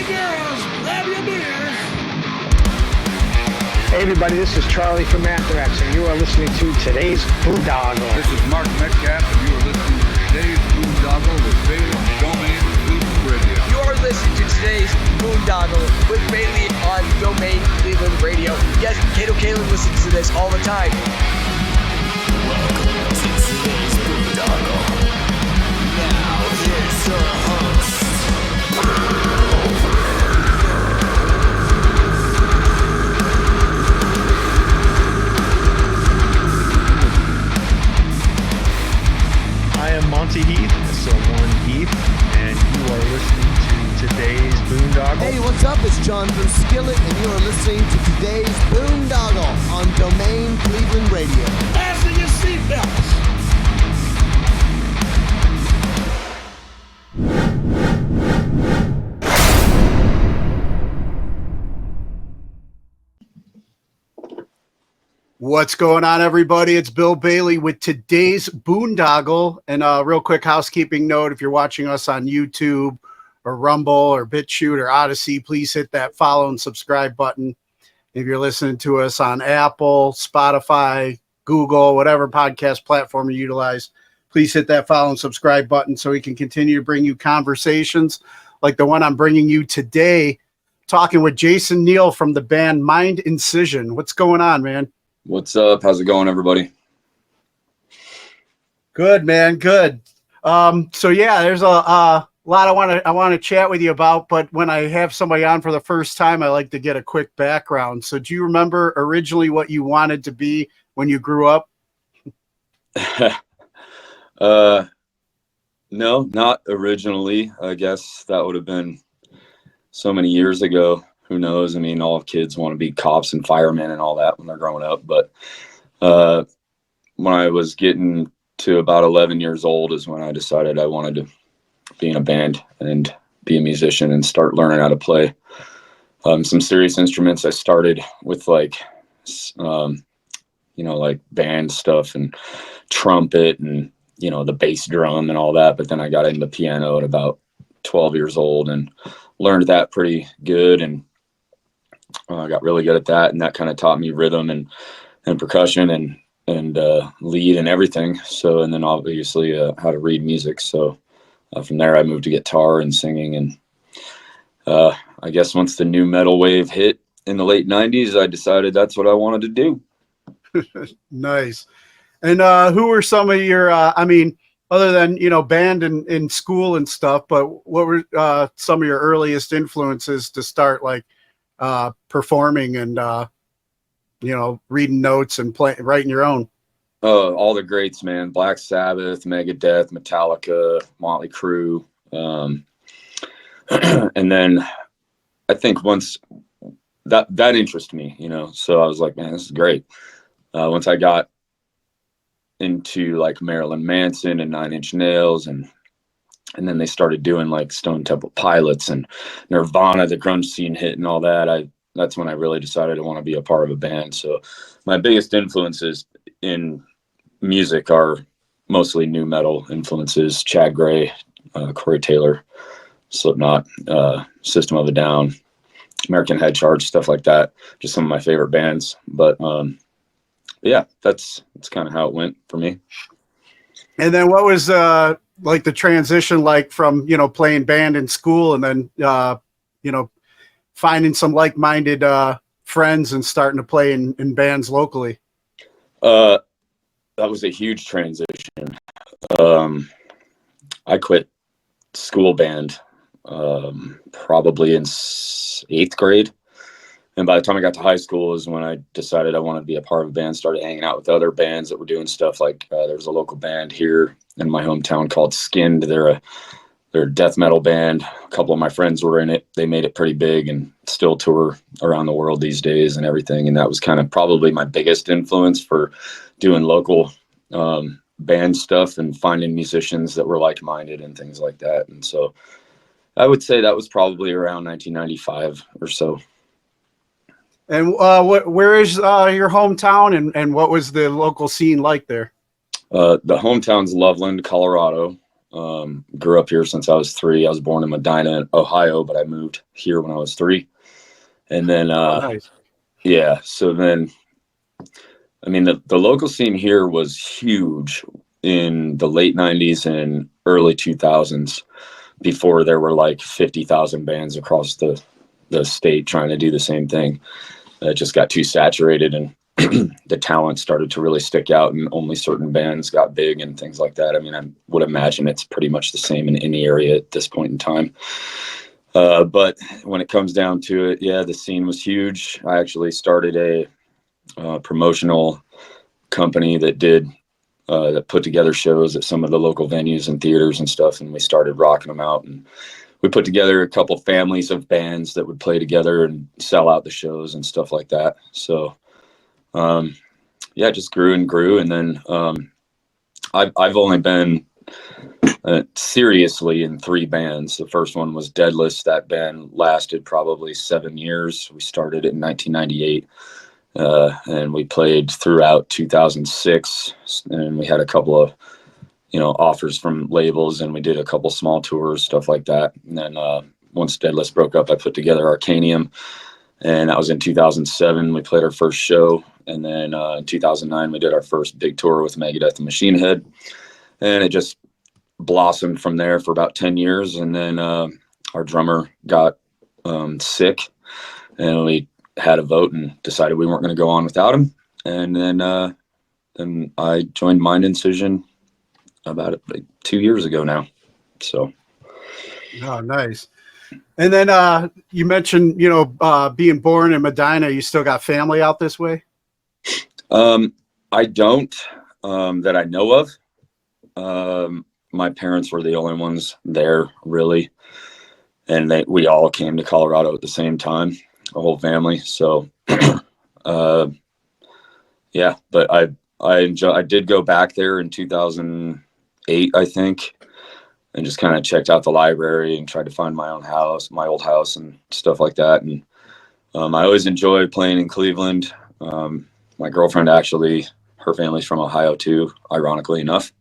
girls, grab your beers. Hey everybody, this is Charlie from Anthrax, and you are listening to today's Boondoggle. This is Mark Metcalf, and you are listening to today's Boondoggle with Bailey on Domain Cleveland Radio. You are listening to today's Boondoggle with Bailey on Domain Cleveland Radio. Yes, Kato Kalin listens to this all the time. Welcome to today's Boondoggle. Now here's your host. I am Monty Heath, so one Heath, and you are listening to today's Boondoggle. Hey, what's up? It's John from Skillet, and you are listening to today's Boondoggle on Domain Cleveland Radio. Fasten your seatbelts. What's going on, everybody? It's Bill Bailey with today's Boondoggle. And a real quick housekeeping note, if you're watching us on YouTube or Rumble or BitChute or Odyssey, please hit that follow and subscribe button. If you're listening to us on Apple, Spotify, Google, whatever podcast platform you utilize, please hit that follow and subscribe button so we can continue to bring you conversations like the one I'm bringing you today, talking with Jason Neil from the band Mind Incision. What's going on, man? What's up? How's it going, everybody? Good, man. Good. So yeah, there's a lot I want to chat with you about, but when I have somebody on for the first time, I like to get a quick background. So do you remember originally what you wanted to be when you grew up? No, not originally. I guess that would have been so many years ago. Who knows? I mean, all kids want to be cops and firemen and all that when they're growing up. But when I was getting to about 11 years old is when I decided I wanted to be in a band and be a musician and start learning how to play some serious instruments. I started with like band stuff and trumpet and, the bass drum and all that. But then I got into piano at about 12 years old and learned that pretty good. And I got really good at that, and that kind of taught me rhythm and percussion and lead and everything. So, and then obviously how to read music. So from there, I moved to guitar and singing. And I guess once the new metal wave hit in the late 90s, I decided that's what I wanted to do. Nice. And who were some of your, other than, band in school and stuff, but what were some of your earliest influences to start like performing and, reading notes and writing your own? All the greats, man. Black Sabbath, Megadeth, Metallica, Motley Crue. And then I think once that interested me, so I was like, man, this is great. Once I got into like Marilyn Manson and Nine Inch Nails and then they started doing like Stone Temple Pilots and Nirvana, the grunge scene hit and all that. That's when I really decided I want to be a part of a band. So my biggest influences in music are mostly new metal influences: Chad Gray, Corey Taylor, Slipknot, System of a Down, American Head Charge, stuff like that. Just some of my favorite bands. But yeah, that's kind of how it went for me. And then what was like the transition like from, playing band in school and then, finding some like-minded friends and starting to play in bands locally? That was a huge transition. I quit school band probably in 8th grade. And by the time I got to high school is when I decided I wanted to be a part of a band, started hanging out with other bands that were doing stuff like there was a local band here in my hometown called Skinned. They're a death metal band. A couple of my friends were in it. They made it pretty big and still tour around the world these days and everything. And that was kind of probably my biggest influence for doing local band stuff and finding musicians that were like-minded and things like that. And so I would say that was probably around 1995 or so. And where is your hometown and what was the local scene like there? The hometown's Loveland, Colorado. Grew up here since I was 3. I was born in Medina, Ohio, but I moved here when I was 3. And then, Nice. yeah, so then, I mean, the local scene here was huge in the late 90s and early 2000s, before there were like 50,000 bands across the state trying to do the same thing. It just got too saturated, and the talent started to really stick out, and only certain bands got big and things like that. I mean, I would imagine it's pretty much the same in any area at this point in time. But when it comes down to it, yeah, the scene was huge. I actually started a promotional company that put together shows at some of the local venues and theaters and stuff, and we started rocking them out. And we put together a couple families of bands that would play together and sell out the shows and stuff like that. So, yeah, it just grew and grew. And then I've only been seriously in 3 bands. The first one was Deadless. That band lasted probably 7 years. We started it in 1998. And we played throughout 2006, and we had a couple of, offers from labels, and we did a couple small tours, stuff like that. And then once Deadless broke up, I put together Arcanium, and that was in 2007. We played our first show, and then in 2009 we did our first big tour with Megadeth and Mushroomhead, and it just blossomed from there for about 10 years. And then our drummer got sick, and we had a vote and decided we weren't going to go on without him. And then I joined Mind Incision about 2 years ago now. So. Oh, nice. And then you mentioned, being born in Medina. You still got family out this way? I don't, that I know of. My parents were the only ones there, really. And we all came to Colorado at the same time, the whole family. So, yeah, but I did go back there in 2008, I think, and just kind of checked out the library and tried to find my old house and stuff like that. And I always enjoyed playing in Cleveland. My girlfriend, actually, her family's from Ohio too, ironically enough.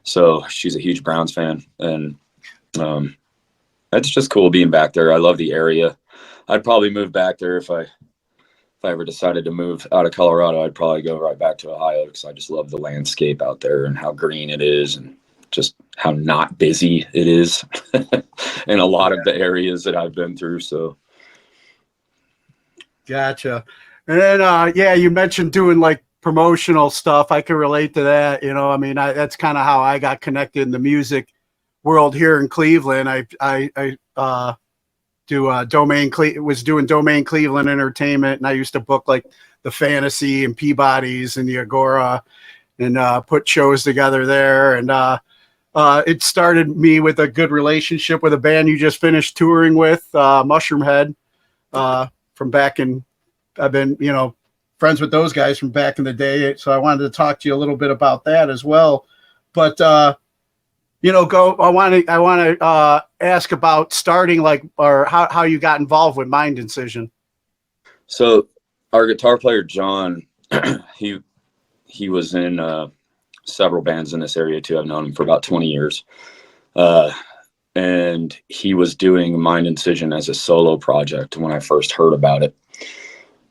So she's a huge Browns fan, and it's just cool being back there. I love the area. I'd probably move back there if I ever decided to move out of Colorado. I'd probably go right back to Ohio, because I just love the landscape out there and how green it is, and just how not busy it is in a lot of the areas that I've been through. So. Gotcha. And then, yeah, you mentioned doing like promotional stuff. I can relate to that. I mean, that's kind of how I got connected in the music world here in Cleveland. I was doing Domain Cleveland Entertainment, and I used to book like the Fantasy and Peabody's and the Agora, and put shows together there. And it started me with a good relationship with a band you just finished touring with, Mushroomhead, from back in. I've been, friends with those guys from back in the day. So I wanted to talk to you a little bit about that as well. But I want to ask about starting, or how you got involved with Mind Incision. So our guitar player, John, he was in several bands in this area too. I've known him for about 20 years. And he was doing Mind Incision as a solo project when I first heard about it.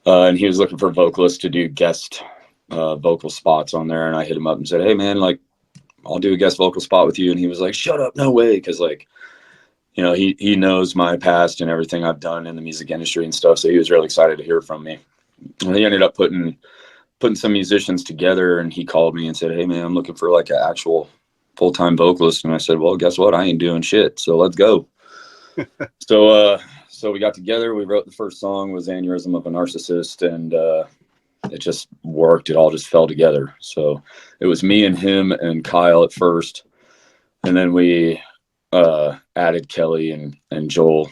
And he was looking for vocalists to do guest vocal spots on there. And I hit him up and said, hey man, I'll do a guest vocal spot with you. And he was like, shut up, no way. Cause he knows my past and everything I've done in the music industry and stuff. So he was really excited to hear from me. And he ended up putting some musicians together, and he called me and said, hey man, I'm looking for an actual full-time vocalist. And I said, well, guess what? I ain't doing shit. So let's go. So we got together, we wrote the first song, was Aneurysm of a Narcissist, and it just worked. It all just fell together. So it was me and him and Kyle at first. And then we added Kelly and Joel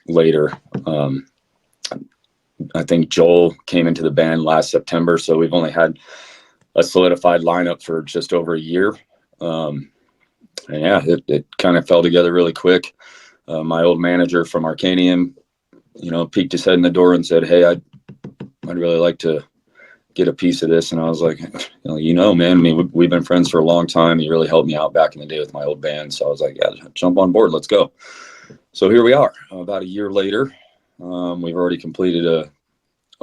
later. I think Joel came into the band last September, so we've only had a solidified lineup for just over a year. And yeah, it kind of fell together really quick. My old manager from Arcanium, peeked his head in the door and said, hey, I'd really like to get a piece of this. And I was like, man, I mean, we've been friends for a long time. You really helped me out back in the day with my old band. So I was like, yeah, jump on board. Let's go. So here we are about a year later. We've already completed a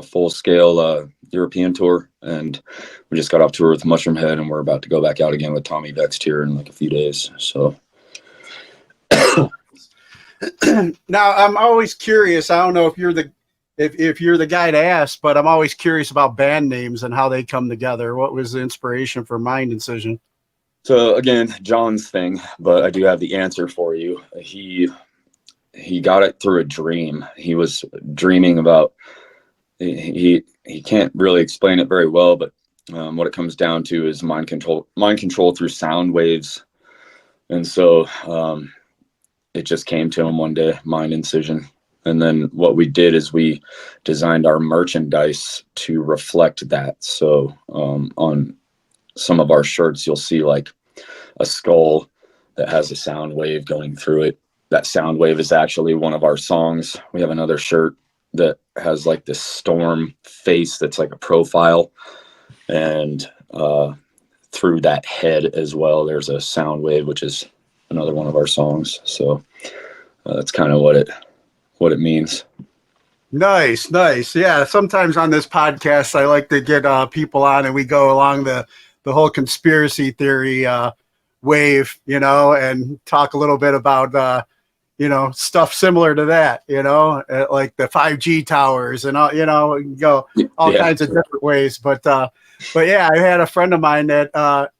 full-scale European tour, and we just got off tour with Mushroomhead, and we're about to go back out again with Tommy Vext here in like a few days. So now I'm always curious. I don't know if you're the guy to ask, but I'm always curious about band names and how they come together. What was the inspiration for Mind Incision? So again, John's thing, but I do have the answer for you. He got it through a dream. He was dreaming about. He can't really explain it very well, but what it comes down to is mind control through sound waves. And so it just came to him one day, Mind Incision. And then what we did is we designed our merchandise to reflect that. So on some of our shirts, you'll see like a skull that has a sound wave going through it. That sound wave is actually one of our songs. We have another shirt that has like this storm face that's like a profile, and through that head as well there's a sound wave, which is another one of our songs. So that's kind of what it means. Nice. Yeah, sometimes on this podcast I like to get people on and we go along the whole conspiracy theory wave, and talk a little bit about stuff similar to that, like the 5G towers and all, go all kinds of different ways. But yeah, I had a friend of mine that,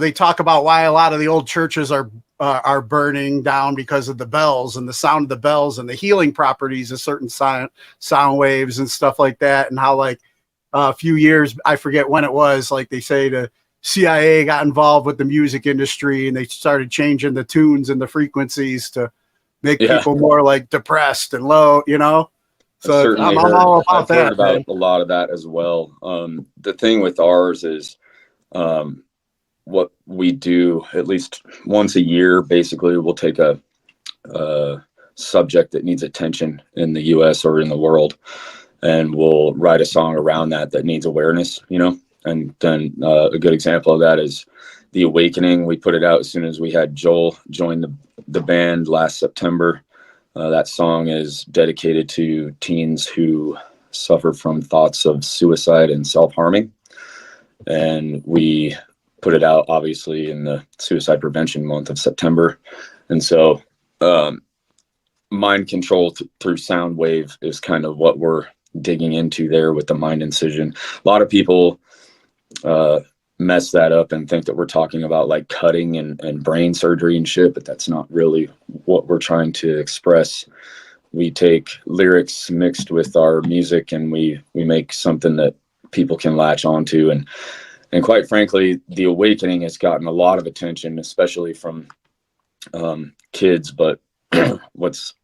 they talk about why a lot of the old churches are burning down because of the bells and the sound of the bells and the healing properties of certain sound waves and stuff like that. And how like a few years, I forget when it was, like they say the CIA got involved with the music industry and they started changing the tunes and the frequencies to make people more like depressed and low, So I'm all about that. I've heard about a lot of that as well. The thing with ours is what we do at least once a year. Basically, we'll take a subject that needs attention in the U.S. or in the world, and we'll write a song around that needs awareness, And then a good example of that is The Awakening. We put it out as soon as we had Joel join the band last September. That song is dedicated to teens who suffer from thoughts of suicide and self-harming. And we put it out, obviously, in the suicide prevention month of September. And so mind control through sound wave is kind of what we're digging into there with the Mind Incision. A lot of people mess that up and think that we're talking about like cutting and brain surgery and shit, but that's not really what we're trying to express. We take lyrics mixed with our music and we make something that people can latch onto. And quite frankly, The Awakening has gotten a lot of attention, especially from kids. But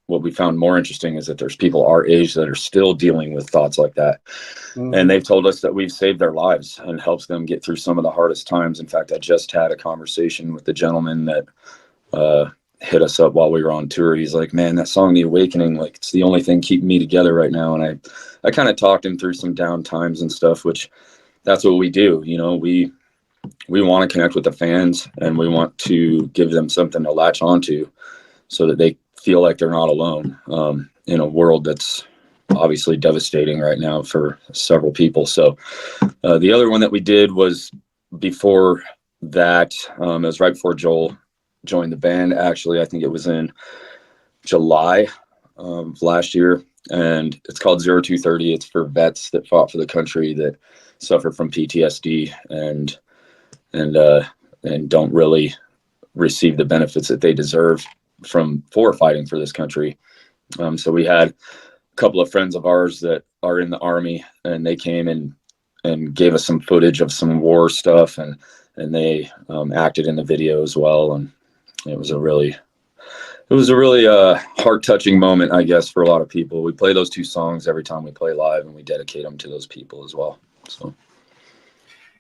what we found more interesting is that there's people our age that are still dealing with thoughts like that. And they've told us that we've saved their lives and helps them get through some of the hardest times. In fact, I just had a conversation with the gentleman that hit us up while we were on tour. He's like, man, that song, The Awakening, like it's the only thing keeping me together right now. And I kind of talked him through some down times and stuff, which that's what we do. We want to connect with the fans and we want to give them something to latch onto so that they feel like they're not alone in a world that's obviously devastating right now for several people. So the other one that we did was before that. It was right before Joel joined the band. Actually, I think it was in July of last year, and it's called 0230. It's for vets that fought for the country that suffer from PTSD and don't really receive the benefits that they deserve for fighting for this country. So we had a couple of friends of ours that are in the Army, and they came and gave us some footage of some war stuff, and they acted in the video as well. And it was a really heart-touching moment, I guess, for a lot of people. We play those two songs every time we play live, and we dedicate them to those people as well. So.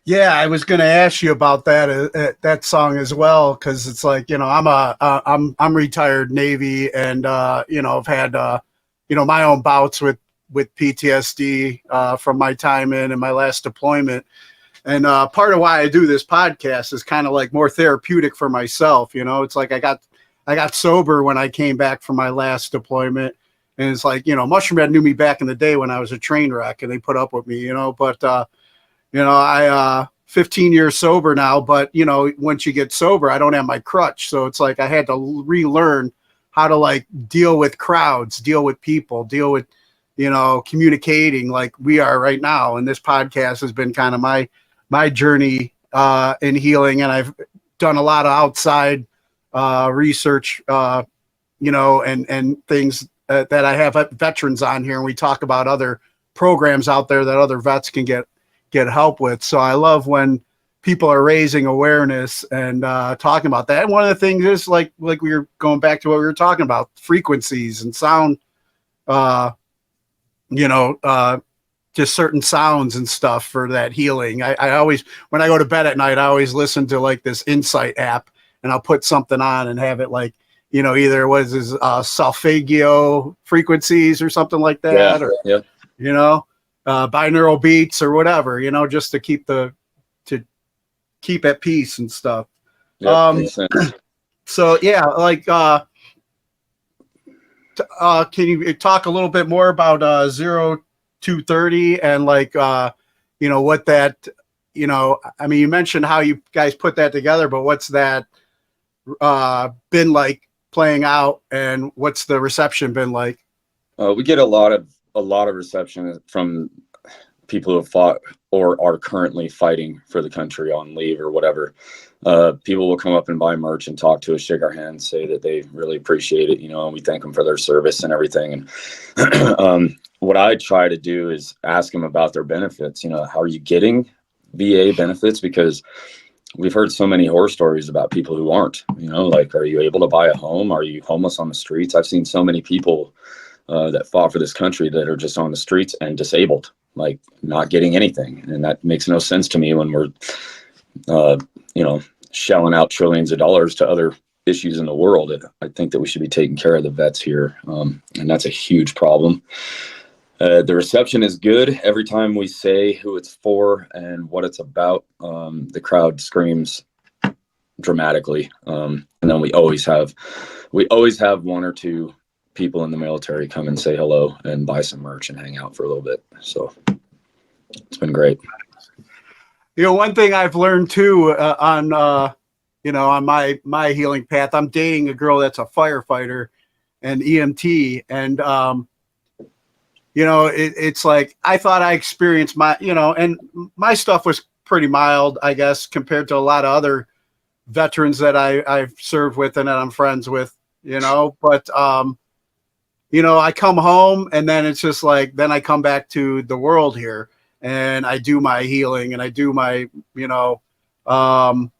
Yeah, I was going to ask you about that song as well, because it's like, I'm retired Navy, and I've had my own bouts with with PTSD from my time in my last deployment. And part of why I do this podcast is kind of like more therapeutic for myself. You know, it's like I got sober when I came back from my last deployment. And it's like, you know, Mushroomhead knew me back in the day when I was a train wreck and they put up with me, you know, but, you know, I 15 years sober now, but, you know, once you get sober, I don't have my crutch. So it's like I had to relearn how to like deal with crowds, deal with people, deal with, you know, communicating like we are right now. And this podcast has been kind of my journey in healing. And I've done a lot of outside research, you know, and things that I have veterans on here. And we talk about other programs out there that other vets can get help with. So I love when people are raising awareness and talking about that. And one of the things is like we were going back to what we were talking about, frequencies and sound, you know, just certain sounds and stuff for that healing. I always, when I go to bed at night, I always listen to like this Insight app, and I'll put something on and have it like, you know, either was his solfeggio frequencies or something like that, or, you know, binaural beats or whatever, you know, just to keep at peace and stuff. So yeah, like, can you talk a little bit more about 0230 and like, you know, what that, you know, I mean, you mentioned how you guys put that together, but what's that been like playing out, and what's the reception been like? We get a lot of reception from people who have fought or are currently fighting for the country on leave or whatever. People will come up and buy merch and talk to us, shake our hands, say that they really appreciate it, you know, and we thank them for their service and everything. And what I try to do is ask them about their benefits. You know, how are you getting VA benefits? Because we've heard so many horror stories about people who aren't, you know, like, are you able to buy a home? Are you homeless on the streets? I've seen so many people that fought for this country that are just on the streets and disabled, like not getting anything. And that makes no sense to me when we're, you know, shelling out trillions of dollars to other issues in the world. I think that we should be taking care of the vets here. And that's a huge problem. The reception is good. Every time we say who it's for and what it's about, the crowd screams dramatically. And then we always have one or two people in the military come and say hello and buy some merch and hang out for a little bit. So it's been great. You know, one thing I've learned too on, you know, on my healing path, I'm dating a girl that's a firefighter and EMT, and you know, it's like, I thought I experienced my, you know, and my stuff was pretty mild, I guess, compared to a lot of other veterans that I've served with and that I'm friends with, you know, but, you know, I come home and then it's just like, then I come back to the world here and I do my healing and I do my, you know, I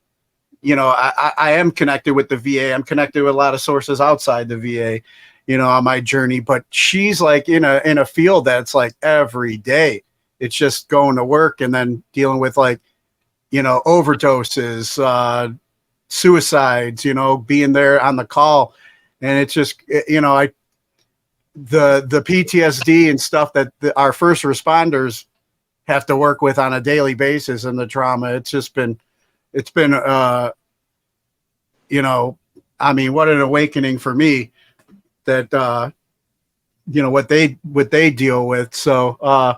am connected with the VA. I'm connected with a lot of sources outside the VA, you know, on my journey, but she's like in a field that's like every day. It's just going to work and then dealing with like, you know, overdoses, suicides, you know, being there on the call. And it's just, you know, the PTSD and stuff that our first responders have to work with on a daily basis and the trauma. It's been, you know, I mean, what an awakening for me that, you know, what they deal with. So, I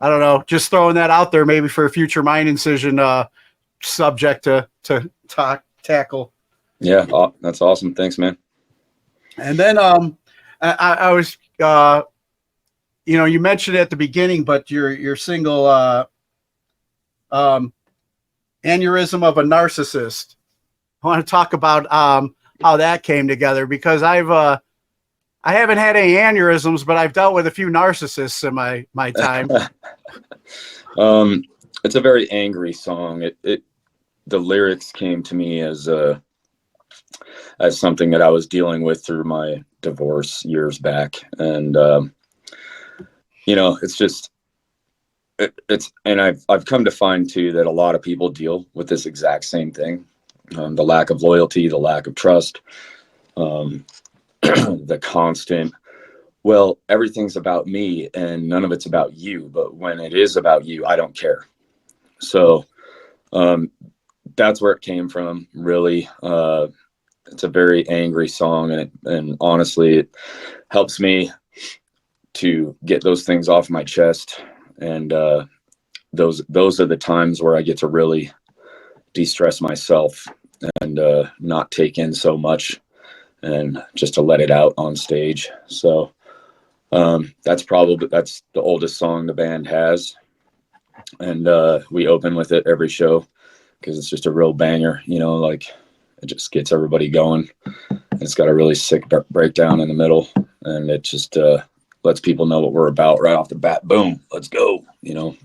don't know, just throwing that out there, maybe for a future Mind Incision, subject to tackle. Yeah. That's awesome. Thanks, man. And then, I was, you know, you mentioned it at the beginning, but your single, Aneurysm of a Narcissist. I want to talk about how that came together, because I haven't had any aneurysms, but I've dealt with a few narcissists in my time. It's a very angry song. The lyrics came to me as something that I was dealing with through my divorce years back, and you know, it's just. And I've come to find too that a lot of people deal with this exact same thing, the lack of loyalty, the lack of trust, the constant well, everything's about me and none of it's about you. But when it is about you, I don't care. So that's where it came from, really. It's a very angry song, and honestly, it helps me to get those things off my chest. And those are the times where I get to really de-stress myself and not take in so much, and just to let it out on stage. So that's the oldest song the band has, and we open with it every show because it's just a real banger, like it just gets everybody going. It's got a really sick breakdown in the middle, and it just lets people know what we're about right off the bat. Boom, let's go.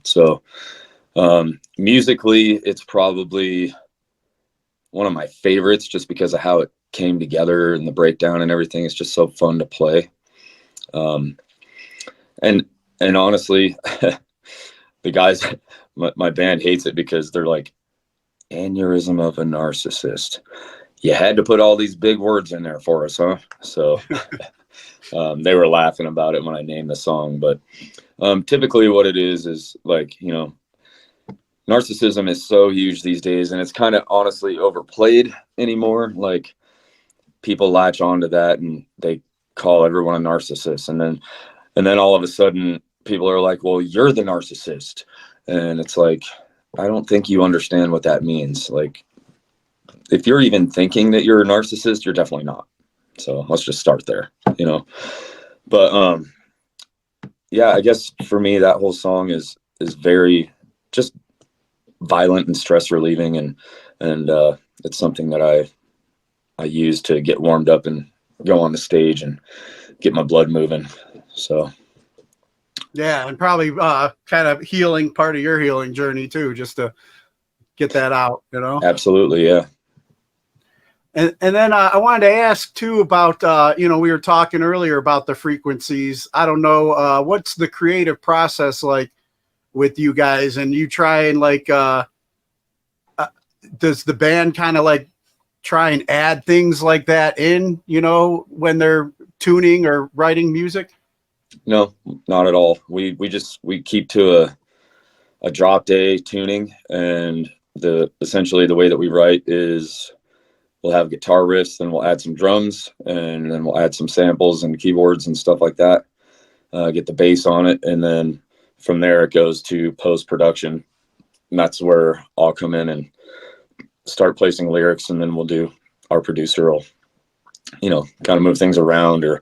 So musically, it's probably one of my favorites just because of how it came together and the breakdown and everything. It's just so fun to play. And honestly, the guys, my band hates it because they're like, aneurysm of a narcissist. You had to put all these big words in there for us, huh? So they were laughing about it when I named the song. But typically what it is like, narcissism is so huge these days, and it's kind of honestly overplayed anymore. Like, people latch onto that and they call everyone a narcissist. And then all of a sudden people are like, well, you're the narcissist. And it's like, I don't think you understand what that means. Like, if you're even thinking that you're a narcissist, you're definitely not. So let's just start there, But yeah, I guess for me, that whole song is very just violent and stress relieving, and it's something that I use to get warmed up and go on the stage and get my blood moving. So yeah, and probably kind of part of your healing journey too, just to get that out, Absolutely, yeah. And then I wanted to ask too about we were talking earlier about the frequencies. I don't know, what's the creative process like with you guys? And you try and does the band kind of like try and add things like that in, when they're tuning or writing music? No, not at all. We keep to a drop day tuning, and essentially the way that we write is we'll have guitar riffs, then we'll add some drums, and then we'll add some samples and keyboards and stuff like that. Get the bass on it, and then from there it goes to post-production, and that's where I'll come in and start placing lyrics, and then our producer will, kind of move things around or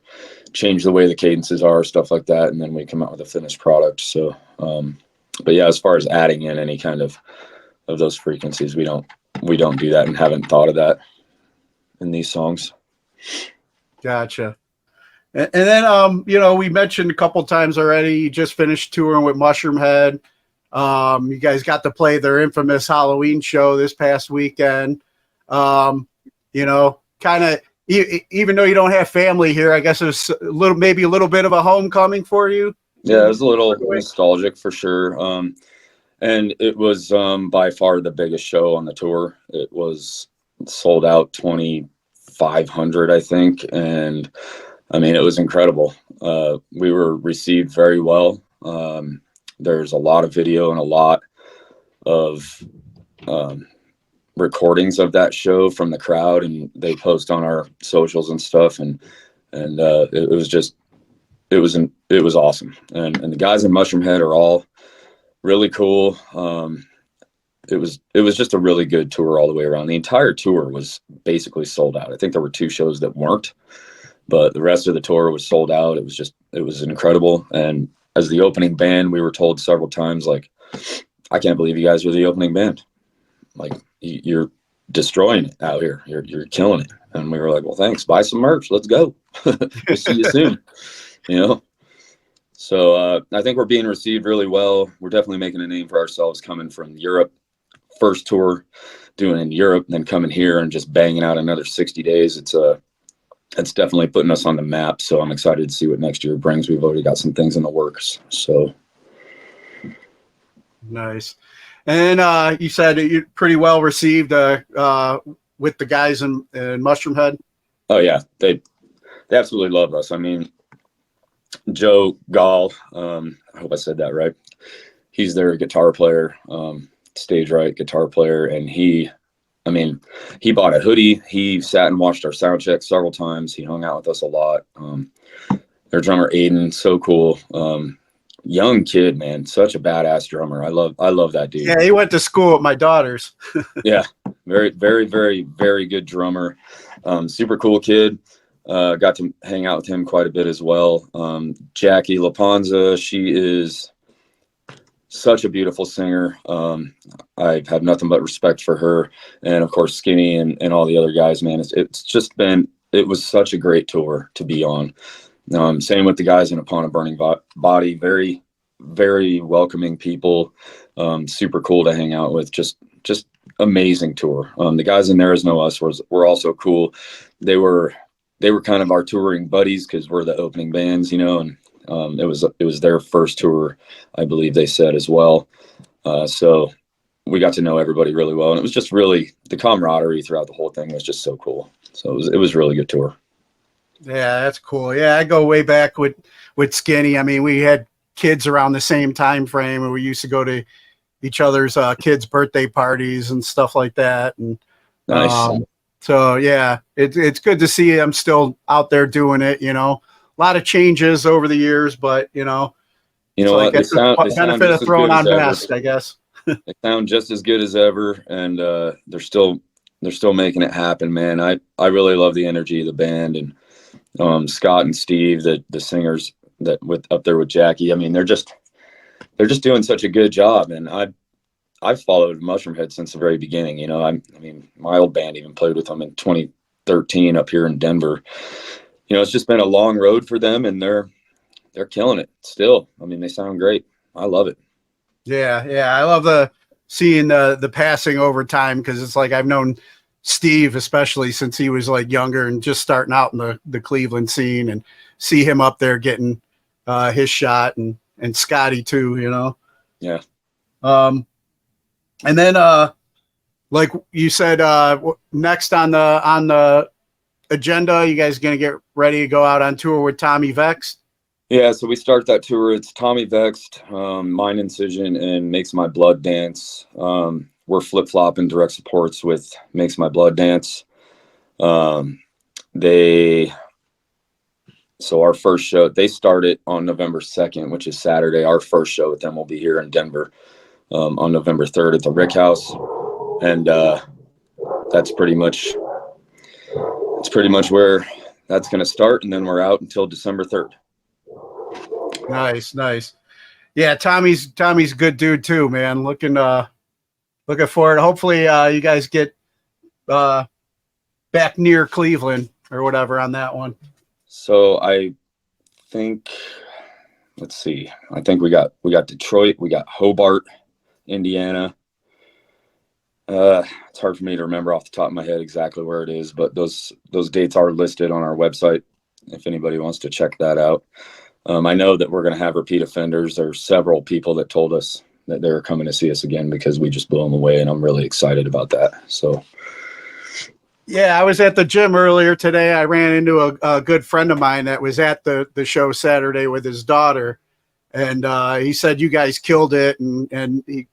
change the way the cadences are, stuff like that, and then we come out with a finished product. So, but yeah, as far as adding in any kind of those frequencies, we don't do that and haven't thought of that in these songs. Gotcha. And then, we mentioned a couple times already, you just finished touring with Mushroomhead. You guys got to play their infamous Halloween show this past weekend. Kind of, even though you don't have family here, I guess it was maybe a little bit of a homecoming for you. Yeah, it was a little nostalgic for sure. And it was by far the biggest show on the tour. It was sold out 2,500, I think. And I mean, it was incredible. We were received very well. There's a lot of video and a lot of recordings of that show from the crowd, and they post on our socials and stuff. And it was awesome. And the guys in Mushroomhead are all really cool. It was just a really good tour all the way around. The entire tour was basically sold out. I think there were 2 shows that weren't, but the rest of the tour was sold out. It was incredible. And as the opening band, we were told several times, like, I can't believe you guys are the opening band. Like, you're destroying it out here. You're killing it. And we were like, well, thanks. Buy some merch. Let's go. We'll see you soon. So I think we're being received really well. We're definitely making a name for ourselves coming from Europe. First tour doing in Europe, and then coming here and just banging out another 60 days. It's definitely putting us on the map. So I'm excited to see what next year brings. We've already got some things in the works. So nice. And you said you're pretty well received with the guys in Mushroomhead. Oh yeah, they absolutely love us. I mean, Joe Gall, I hope I said that right. He's their guitar player, stage right guitar player, and he bought a hoodie. He sat and watched our sound check several times. He hung out with us a lot. Their drummer Aiden, so cool. Young kid, man, such a badass drummer. I love that dude. Yeah, he went to school with my daughters. Yeah, very, very, very, very good drummer. Super cool kid. Got to hang out with him quite a bit as well. Jackie Laponza, she is such a beautiful singer. I have nothing but respect for her, and of course Skinny and all the other guys, man. It was such a great tour to be on. Same with the guys in Upon a Burning Body. Very, very welcoming people. Super cool to hang out with. Just amazing tour. The guys in There Is No Us were also cool. They were kind of our touring buddies because we're the opening bands, and it was their first tour, I believe they said as well. So we got to know everybody really well, and it was just really the camaraderie throughout the whole thing was just so cool. So it was a really good tour. Yeah, that's cool. Yeah, I go way back with Skinny. I mean, we had kids around the same time frame, and we used to go to each other's kids' birthday parties and stuff like that. And nice. So yeah, it's good to see I'm still out there doing it. A lot of changes over the years, but what? They sound benefit of throwing on mask, I guess. They sound just as good as ever, and they're still making it happen, man. I really love the energy of the band, and Scott and Steve, the singers that up there with Jackie. I mean, they're just doing such a good job, and I've followed Mushroomhead since the very beginning. I mean, my old band even played with them in 2013 up here in Denver. It's just been a long road for them, and they're killing it still. I mean, they sound great. I love it. Yeah. I love seeing the passing over time, because it's like I've known Steve, especially since he was like younger and just starting out in the Cleveland scene, and see him up there getting his shot, and Scotty too, Yeah. And then like you said, next on the agenda, you guys gonna get ready to go out on tour with Tommy Vext? Yeah, so we start that tour. It's Tommy Vext, Mind Incision, and Makes My Blood Dance. We're flip-flopping direct supports with Makes My Blood Dance. So our first show, they started on November 2nd, which is Saturday. Our first show with them will be here in Denver on November 3rd at the Rick House. And that's pretty much where that's going to start. And then we're out until December 3rd. Nice. Yeah, Tommy's a good dude too, man. Looking forward. Hopefully you guys get back near Cleveland or whatever on that one. So I think, let's see. I think we got Detroit, we got Hobart, Indiana. It's hard for me to remember off the top of my head exactly where it is, but those dates are listed on our website if anybody wants to check that out. I know that we're going to have repeat offenders. There's several people that told us that they're coming to see us again because we just blew them away, and I'm really excited about that. So, yeah, I was at the gym earlier today. I ran into a good friend of mine that was at the show Saturday with his daughter, and he said you guys killed it, and he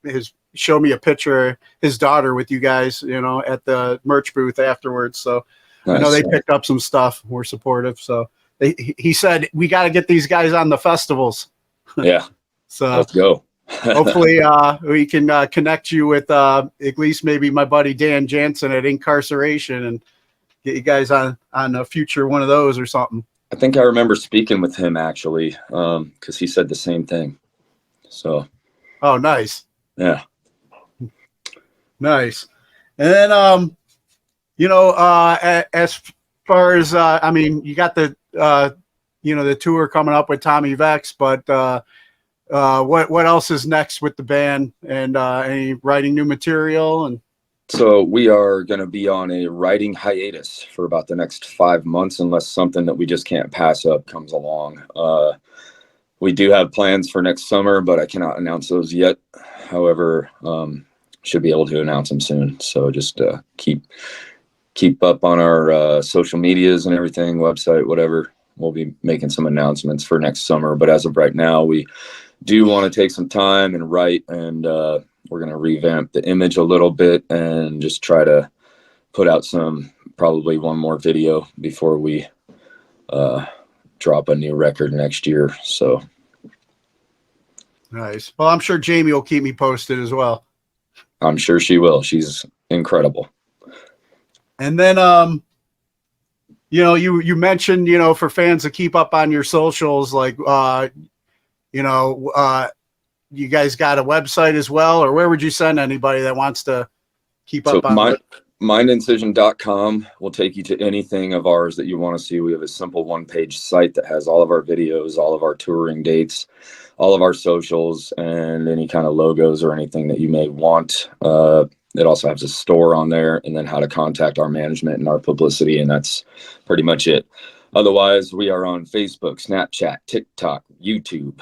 showed me a picture of his daughter with you guys, at the merch booth afterwards. So nice. I know they picked up some stuff. We're supportive. So he said we got to get these guys on the festivals. Yeah. So let's go. Hopefully we can connect you with at least maybe my buddy Dan Jansen at Incarceration, and get you guys on a future one of those or something. I think I remember speaking with him actually, because he said the same thing. So. Oh, nice. Yeah. Nice. And then as far as I mean, you got the the tour coming up with Tommy Vext, but what else is next with the band, and any writing new material? And so we are going to be on a writing hiatus for about the next 5 months, unless something that we just can't pass up comes along. We do have plans for next summer, but I cannot announce those yet. However, should be able to announce them soon. So just keep up on our social medias and everything, website, whatever. we'll be making some announcements for next summer. But as of right now, we do want to take some time and write, and we're going to revamp the image a little bit and just try to put out probably one more video before we drop a new record next year. So nice. Well, I'm sure Jamie will keep me posted as well. I'm sure she will. She's incredible. And then, you know, you mentioned, you know, for fans to keep up on your socials, like, you know, you guys got a website as well, or where would you send anybody that wants to keep up on it? Mindincision.com will take you to anything of ours that you want to see. We have a simple one-page site that has all of our videos, all of our touring dates, all of our socials, and any kind of logos or anything that you may want. It also has a store on there, and then how to contact our management and our publicity, and that's pretty much it. Otherwise, we are on Facebook, Snapchat, TikTok, YouTube,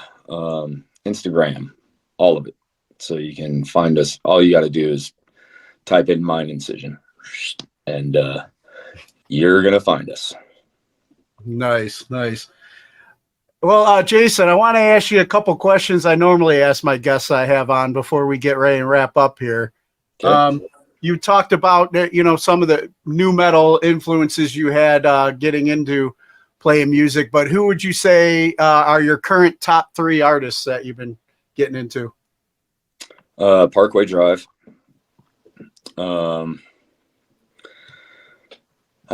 Instagram, all of it. So you can find us. All you got to do is type in Mind Incision, and you're going to find us. Nice. Well, Jason, I want to ask you a couple questions I normally ask my guests I have on before we get ready and wrap up here. Okay. You talked about, you know, some of the new metal influences you had getting into playing music, but who would you say are your current top 3 artists that you've been getting into? Parkway Drive. I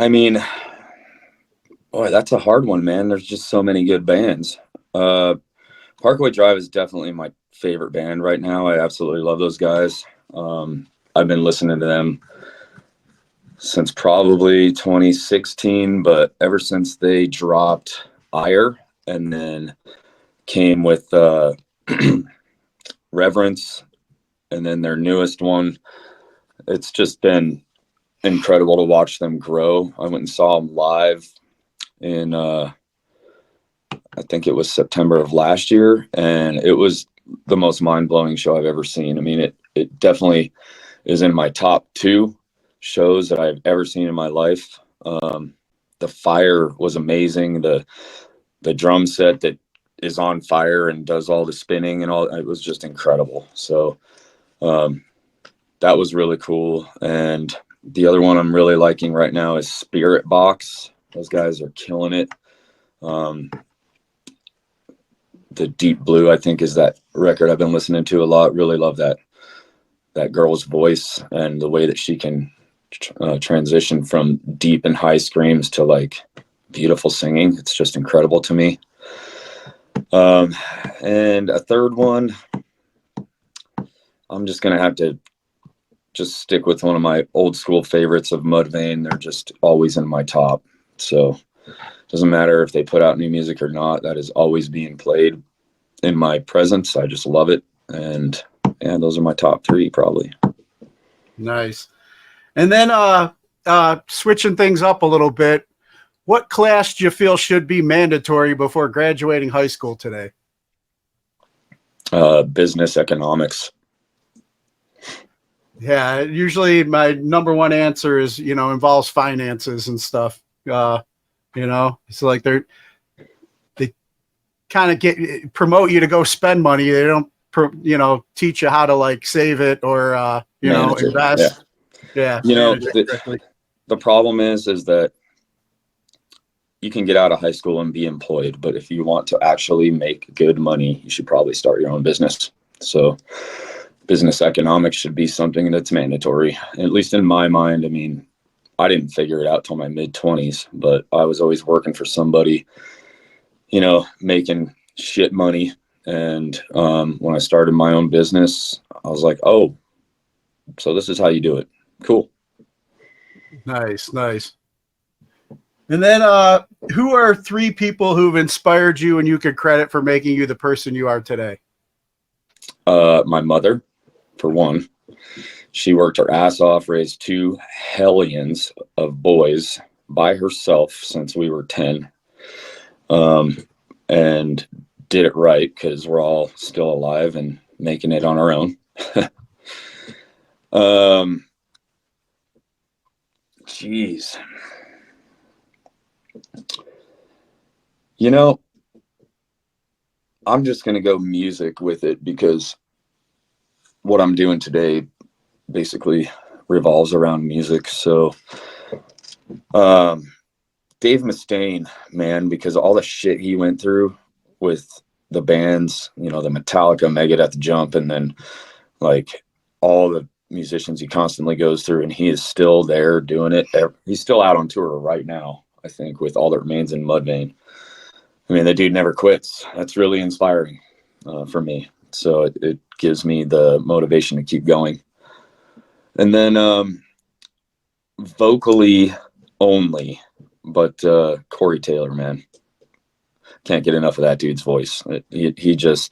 mean, boy, that's a hard one, man. There's just so many good bands. Parkway Drive is definitely my favorite band right now. I absolutely love those guys. I've been listening to them since probably 2016, but ever since they dropped Ire and then came with Reverence and then their newest one, it's just been incredible to watch them grow. I went and saw them live in I think it was September of last year, and it was the most mind-blowing show I've ever seen. I mean, it definitely is in my top 2 shows that I've ever seen in my life. The fire was amazing. The drum set that is on fire and does all the spinning and all, it was just incredible. So that was really cool. And the other one I'm really liking right now is Spirit Box. Those guys are killing it. The Deep Blue, I think, is that record I've been listening to a lot. Really love that girl's voice and the way that she can transition from deep and high screams to like beautiful singing. It's just incredible to me. And a third one, I'm just going to have to just stick with one of my old school favorites of Mudvayne. They're just always in my top. So it doesn't matter if they put out new music or not. That is always being played in my presence. I just love it. And yeah, those are my top 3 probably. Nice. And then switching things up a little bit, what class do you feel should be mandatory before graduating high school today? Business economics. Yeah, usually my number one answer is, you know, involves finances and stuff. You know, it's like they kind of promote you to go spend money. They don't, you know, teach you how to like save it or, you know, invest. Yeah. You know, the problem is that you can get out of high school and be employed, but if you want to actually make good money, you should probably start your own business. So business economics should be something that's mandatory, at least in my mind. I mean, I didn't figure it out till my mid-20s, but I was always working for somebody, you know, making shit money. And when I started my own business, I was like, oh, so this is how you do it. Cool. Nice. And then who are 3 people who've inspired you and you could credit for making you the person you are today? My mother, for one. She worked her ass off, raised 2 hellions of boys by herself since we were 10, and did it right because we're all still alive and making it on our own. Jeez. You know, I'm just going to go music with it because what I'm doing today basically revolves around music. So, Dave Mustaine, man, because all the shit he went through with the bands, you know, the Metallica, Megadeth, the Jump, and then like all the musicians he constantly goes through, and he is still there doing it. He's still out on tour right now, I think, with All That Remains in Mudvayne. I mean, the dude never quits. That's really inspiring for me. So it gives me the motivation to keep going. And then vocally only, but Corey Taylor, man, can't get enough of that dude's voice. He just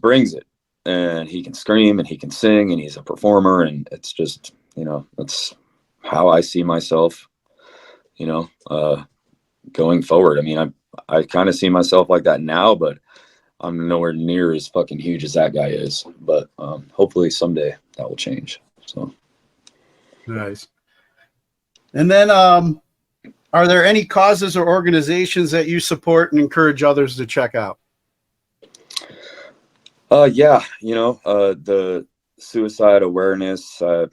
brings it, and he can scream and he can sing, and he's a performer, and it's just, you know, that's how I see myself, you know, going forward. I mean, I kind of see myself like that now, but I'm nowhere near as fucking huge as that guy is. But hopefully someday that will change. So nice. And then, are there any causes or organizations that you support and encourage others to check out? Yeah, you know, the suicide awareness. I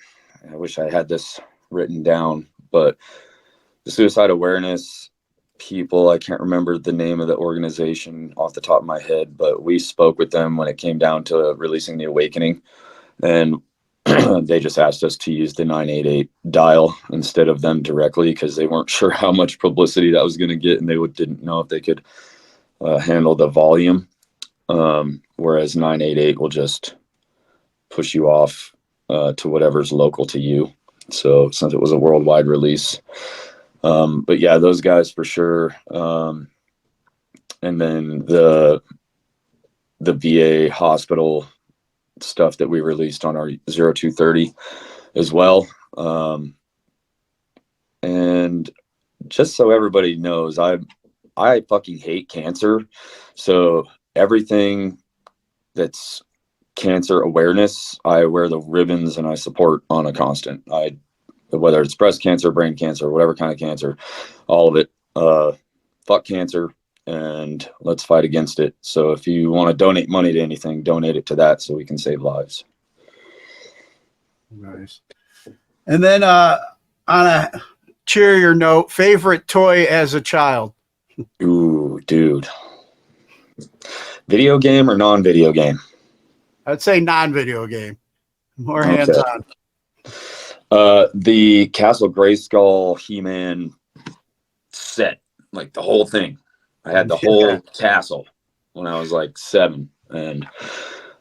wish I had this written down, but the suicide awareness people, I can't remember the name of the organization off the top of my head, but we spoke with them when it came down to releasing The Awakening, and they just asked us to use the 988 dial instead of them directly because they weren't sure how much publicity that was going to get, and they didn't know if they could handle the volume, whereas 988 will just push you off to whatever's local to you. So since it was a worldwide release, but yeah, those guys for sure. And then the VA hospital stuff that we released on our 0230 as well. And just so everybody knows, I fucking hate cancer. So everything that's cancer awareness, I wear the ribbons and I support on a constant. Whether it's breast cancer, brain cancer, whatever kind of cancer, all of it, fuck cancer, and let's fight against it. So if you want to donate money to anything, donate it to that so we can save lives. Nice. And then on a cheerier note, favorite toy as a child? Ooh, dude. Video game or non-video game? I'd say non-video game. More hands-on. The Castle Grayskull He-Man set, like the whole thing. I had the whole castle when I was like 7, and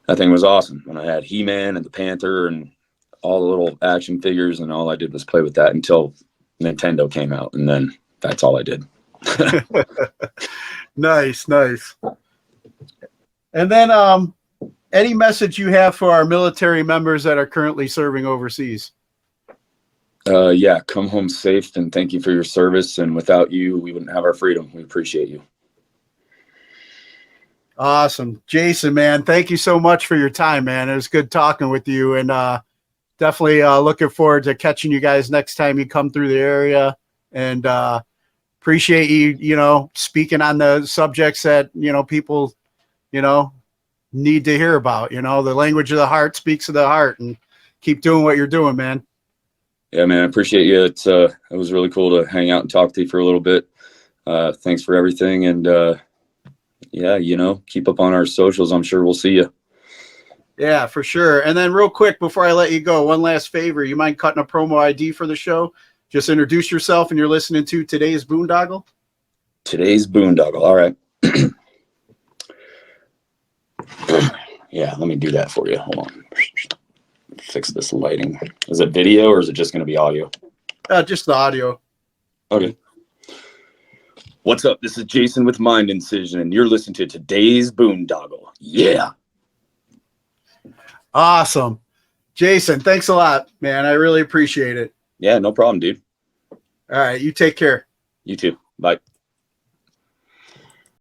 that thing was awesome. And I had He-Man and the Panther and all the little action figures, and all I did was play with that until Nintendo came out, and then that's all I did. Nice. And then any message you have for our military members that are currently serving overseas? Yeah, come home safe, and thank you for your service. And without you, we wouldn't have our freedom. We appreciate you. Awesome. Jason, man, thank you so much for your time, man. It was good talking with you, and definitely looking forward to catching you guys next time you come through the area, and appreciate you, speaking on the subjects that, people, need to hear about. The language of the heart speaks of the heart, and keep doing what you're doing, man. Yeah, man, I appreciate you. It was really cool to hang out and talk to you for a little bit. Thanks for everything. And yeah, keep up on our socials. I'm sure we'll see you. Yeah, for sure. And then real quick, before I let you go, one last favor. You mind cutting a promo ID for the show? Just introduce yourself, and you're listening to Today's Boondoggle. Today's Boondoggle. All right. Yeah, let me do that for you. Hold on. Fix this lighting. Is it video or is it just going to be audio? Just the audio. Okay. What's up? This is Jason with Mind Incision, and you're listening to Today's Boondoggle. Yeah. Awesome. Jason, thanks a lot, man. I really appreciate it. Yeah, no problem, dude. All right. You take care. You too. Bye.